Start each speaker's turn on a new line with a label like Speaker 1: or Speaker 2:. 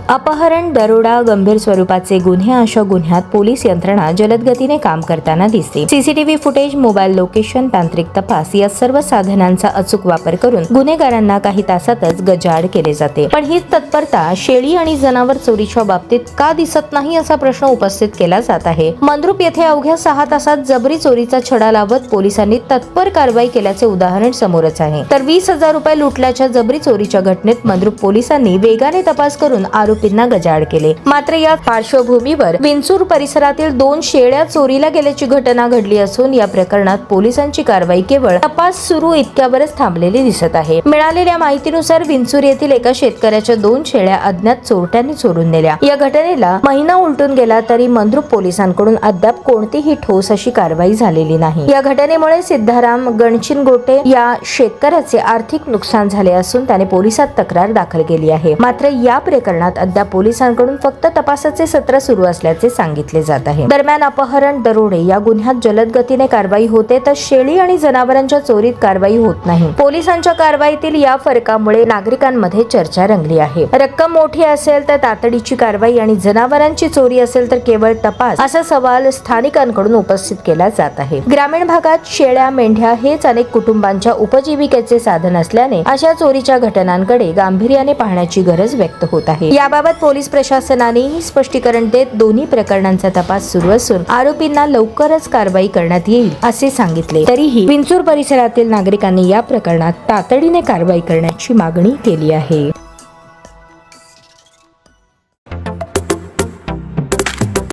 Speaker 1: अपहरण, दरोडा, गंभीर स्वरूपाचे गुन्हे अशा गुन्ह्यात पोलीस यंत्रणा जलद गतीने काम करताना दिसते. सीसीटीव्ही फुटेज, मोबाईल लोकेशन, तांत्रिक तपास या सर्व साधनांचा अचूक वापर करून गुन्हेगारांना काही तासातच गजाआड केले जाते. पण हीच तत्परता शेळी आणि जनावर चोरीच्या बाबतीत का दिसत नाही असा प्रश्न उपस्थित केला जात आहे. मंद्रुप येथे अवघ्या 6 तासात जबरी चोरीचा छडा लावत पोलिसांनी तत्पर कारवाई केल्याचे उदाहरण समोरच आहे. तर 20,000 रुपये लुटल्याच्या जबरी चोरीच्या घटनेत मंद्रुप पोलिसांनी वेगाने तपास करून आरोपींना गजाआड केले. मात्र या पार्श्वभूमीवर विंचूर परिसरातील 2 शेळ्या चोरीला गेल्याची घटना घडली असून या प्रकरणात पोलिसांची कारवाई केवळ तपास सुरू इतक्यावरच थांबलेली दिसत आहे. मिळालेल्या माहितीनुसार विंचूर येथील एका शेतकऱ्याच्या 2 शेळ्या अज्ञात चोरट्यांनी चोरून नेल्या. या घटनेला महिना उलटून गेला तरी मंद्रुप पोलिसांकडून अद्याप कोणतीही ठोस अशी कारवाई झालेली नाही. या घटनेमुळे सिद्धाराम गणचिनगोटे या शेतकऱ्याचे आर्थिक नुकसान झाले असून त्याने पोलिसात तक्रार दाखल केली आहे. मात्र या प्रकरणात अद्याप पोलिसांकडून फक्त तपासाचे सत्र सुरू असल्याचे सांगितले जात आहे. दरम्यान अपहरण, दरोडे या गुन्ह्यात जलद गतीने कारवाई होते तर शेळी आणि जनावरांच्या चोरीत कारवाई होत नाही. पोलिसांच्या कारवाईतील या फरकामुळे नागरिकांमध्ये चर्चा रंगली आहे. रक्कम मोठी असेल तर तातडीची कारवाई आणि जनावरांची चोरी असेल तर केवळ तपास असा सवाल स्थानिकांकडून उपस्थित केला जात आहे. ग्रामीण भागात शेळ्या, मेंढ्या हेच अनेक कुटुंबांच्या उपजीविकेचे साधन असल्याने अशा चोरीच्या घटनांकडे गांभीर्याने पाहण्याची गरज व्यक्त होत आहे. याबाबत पोलीस प्रशासनाने स्पष्टीकरण देत दोन्ही प्रकरणांचा तपास सुरू असून आरोपींना लवकरच कारवाई करण्यात येईल असे सांगितले. तरीही विंचूर परिसरातील नागरिकांनी या प्रकरणात तातडीने कारवाई करण्याची मागणी केली आहे.